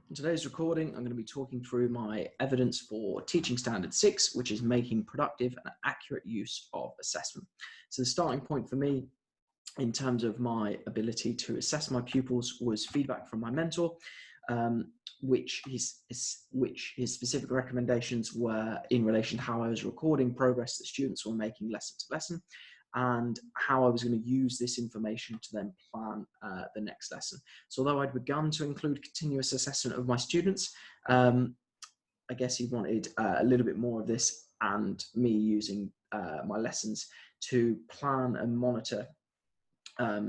In today's recording, I'm going to be talking through my evidence for Teaching Standard 6, which is making productive and accurate use of assessment. So the starting point for me in terms of my ability to assess my pupils was feedback from my mentor, which his specific recommendations were in relation to how I was recording progress that students were making lesson to lesson, and how I was going to use this information to then plan the next lesson. So although I'd begun to include continuous assessment of my students, I guess he wanted a little bit more of this and me using my lessons to plan and monitor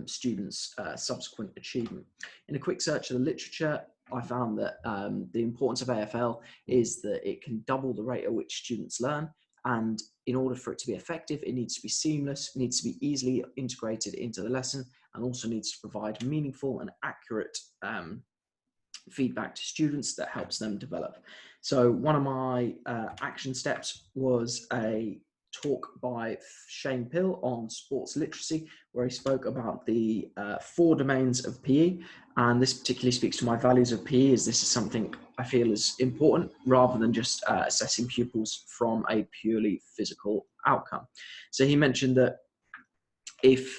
students' subsequent achievement. In a quick search of the literature, I found that the importance of AFL is that it can double the rate at which students learn, and in order for it to be effective, it needs to be seamless, it needs to be easily integrated into the lesson, and also needs to provide meaningful and accurate feedback to students that helps them develop. So one of my action steps was a talk by Shane Pill on sports literacy, where he spoke about the 4 domains of PE, and this particularly speaks to my values of PE, as this is something I feel is important rather than just assessing pupils from a purely physical outcome. So he mentioned that if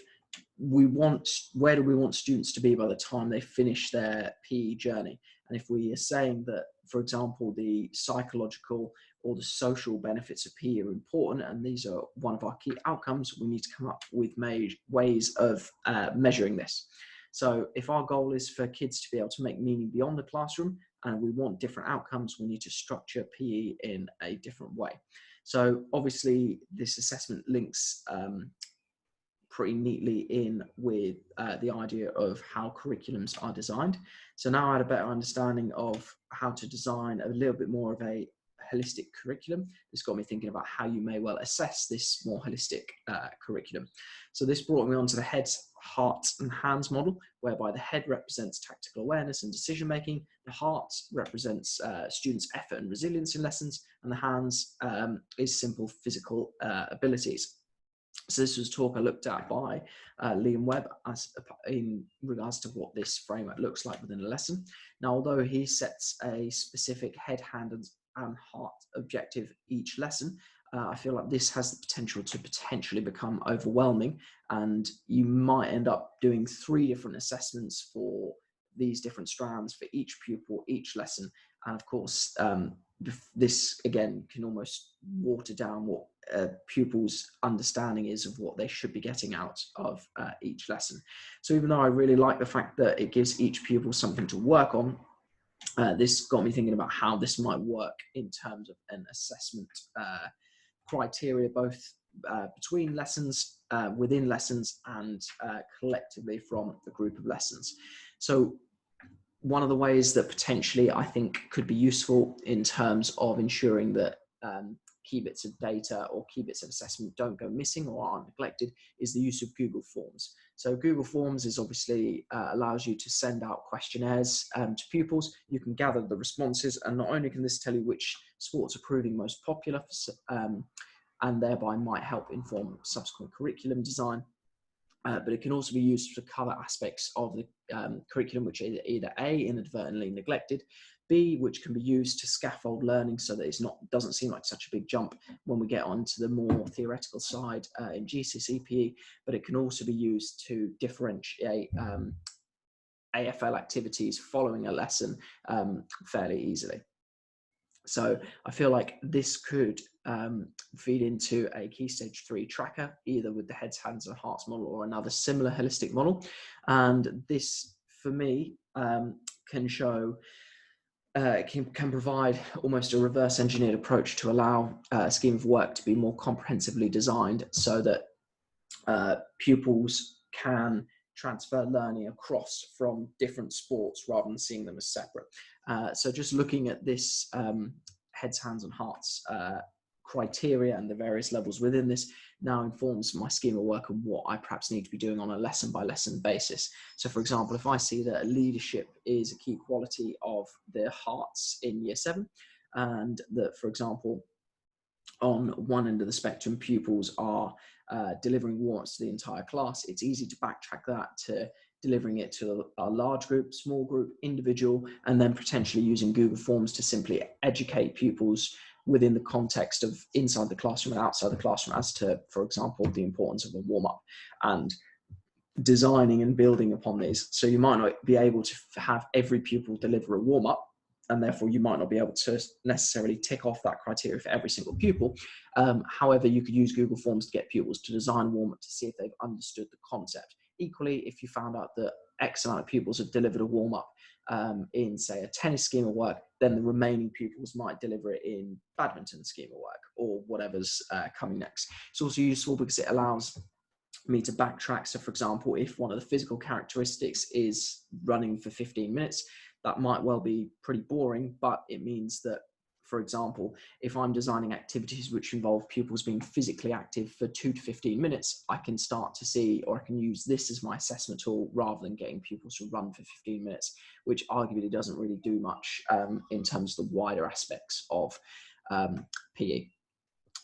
where do we want students to be by the time they finish their PE journey? And if we are saying that, for example, the psychological or the social benefits of PE are important, and these are one of our key outcomes, we need to come up with ways of measuring this. So if our goal is for kids to be able to make meaning beyond the classroom, and we want different outcomes, we need to structure PE in a different way. So obviously this assessment links pretty neatly in with the idea of how curriculums are designed. So now I had a better understanding of how to design a little bit more of a holistic curriculum. This got me thinking about how you may well assess this more holistic curriculum. So this brought me onto the heads, hearts and hands model, whereby the head represents tactical awareness and decision making, the heart represents students' effort and resilience in lessons, and the hands is simple physical abilities. So this was a talk I looked at by Liam Webb in regards to what this framework looks like within a lesson. Now, although he sets a specific head, hand and heart objective each lesson, I feel like this has the potential to potentially become overwhelming, and you might end up doing 3 different assessments for these different strands for each pupil, each lesson. And of course, this again can almost water down what pupils' understanding is of what they should be getting out of each lesson. So even though I really like the fact that it gives each pupil something to work on, this got me thinking about how this might work in terms of an assessment criteria, both between lessons, within lessons, and collectively from a group of lessons. So one of the ways that potentially I think could be useful in terms of ensuring that key bits of data or key bits of assessment don't go missing or aren't neglected is the use of Google Forms. So Google Forms is obviously allows you to send out questionnaires to pupils. You can gather the responses, and not only can this tell you which sports are proving most popular and thereby might help inform subsequent curriculum design, but it can also be used to cover aspects of the curriculum which are either A, inadvertently neglected, B, which can be used to scaffold learning so that it doesn't seem like such a big jump when we get onto the more theoretical side in GCSE PE, but it can also be used to differentiate AFL activities following a lesson fairly easily. So I feel like this could feed into a Key Stage 3 tracker, either with the heads, hands and hearts model or another similar holistic model. And this, for me, can show, can provide almost a reverse engineered approach to allow a scheme of work to be more comprehensively designed so that pupils can transfer learning across from different sports rather than seeing them as separate. So just looking at this heads, hands and hearts criteria and the various levels within this now informs my scheme of work and what I perhaps need to be doing on a lesson by lesson basis. So for example, if I see that leadership is a key quality of the hearts in year 7, and that, for example, on one end of the spectrum, pupils are delivering warrants to the entire class, it's easy to backtrack that to delivering it to a large group, small group, individual, and then potentially using Google Forms to simply educate pupils within the context of inside the classroom and outside the classroom as to, for example, the importance of a warm-up and designing and building upon these. So you might not be able to have every pupil deliver a warm-up, and therefore you might not be able to necessarily tick off that criteria for every single pupil. However, you could use Google Forms to get pupils to design a warm-up to see if they've understood the concept. Equally, if you found out that X amount of pupils have delivered a warm-up in, say, a tennis scheme of work, then the remaining pupils might deliver it in badminton scheme of work or whatever's coming next. It's also useful because it allows me to backtrack. So for example, if one of the physical characteristics is running for 15 minutes, that might well be pretty boring, but it means that, for example, if I'm designing activities which involve pupils being physically active for 2 to 15 minutes, I can start to see, or I can use this as my assessment tool rather than getting pupils to run for 15 minutes, which arguably doesn't really do much in terms of the wider aspects of PE.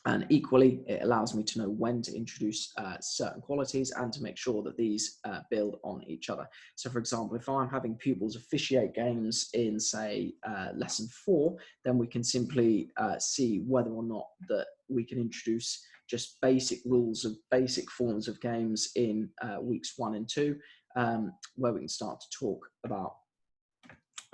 And equally, it allows me to know when to introduce certain qualities and to make sure that these build on each other. So for example, if I'm having pupils officiate games in, say, lesson 4, then we can simply see whether or not that we can introduce just basic rules of basic forms of games in weeks 1 and 2, where we can start to talk about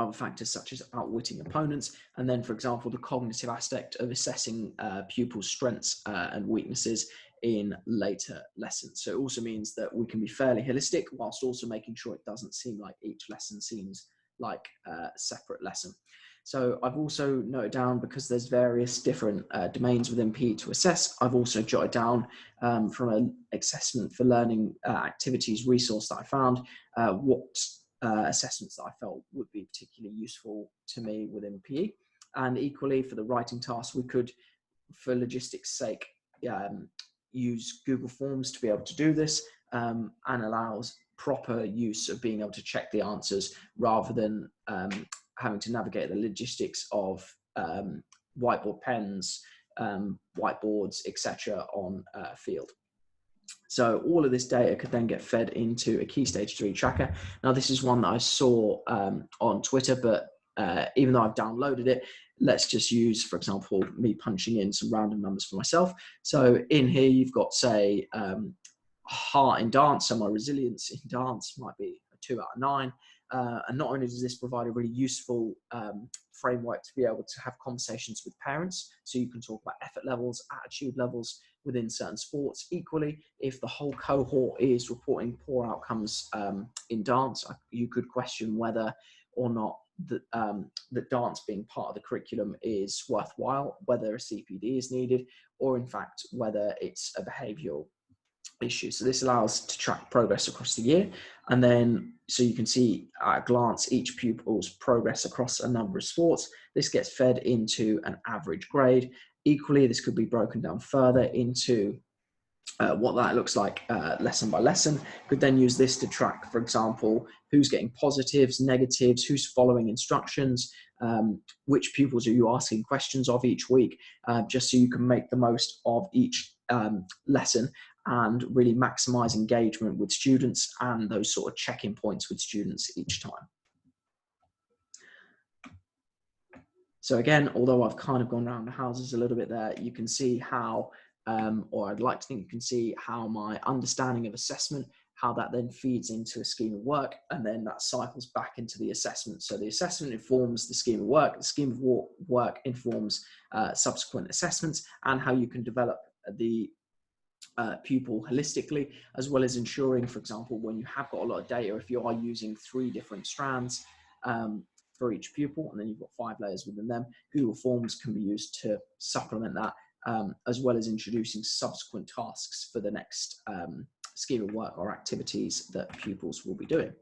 other factors such as outwitting opponents, and then, for example, the cognitive aspect of assessing pupils' strengths and weaknesses in later lessons. So it also means that we can be fairly holistic whilst also making sure it doesn't seem like each lesson seems like a separate lesson. So I've also noted down, because there's various different domains within PE to assess, I've also jotted down from an assessment for learning activities resource that I found what assessments that I felt would be particularly useful to me within PE. And equally, for the writing task, we could, for logistics sake, use Google Forms to be able to do this, and allows proper use of being able to check the answers rather than having to navigate the logistics of whiteboard pens, whiteboards, etc. on a field. So all of this data could then get fed into a Key Stage 3 tracker. Now, this is one that I saw on Twitter, but even though I've downloaded it, let's just use, for example, me punching in some random numbers for myself. So in here, you've got, say, heart in dance, so my resilience in dance might be a 2 out of 9. And not only does this provide a really useful framework to be able to have conversations with parents, so you can talk about effort levels, attitude levels within certain sports. Equally, if the whole cohort is reporting poor outcomes in dance, you could question whether or not that dance being part of the curriculum is worthwhile, whether a CPD is needed, or in fact, whether it's a behavioural issue. So this allows to track progress across the year, and then so you can see at a glance each pupil's progress across a number of sports. This gets fed into an average grade. Equally, this could be broken down further into what that looks like lesson by lesson. Could then use this to track, for example, who's getting positives, negatives, who's following instructions, which pupils are you asking questions of each week, just so you can make the most of each lesson and really maximize engagement with students and those sort of check-in points with students each time. So again, although I've kind of gone around the houses a little bit there, you can see how, or I'd like to think you can see how my understanding of assessment, how that then feeds into a scheme of work, and then that cycles back into the assessment. So the assessment informs the scheme of work, the scheme of work informs subsequent assessments, and how you can develop the pupil holistically, as well as ensuring, for example, when you have got a lot of data, if you are using 3 different strands for each pupil, and then you've got 5 layers within them, Google Forms can be used to supplement that, as well as introducing subsequent tasks for the next scheme of work or activities that pupils will be doing.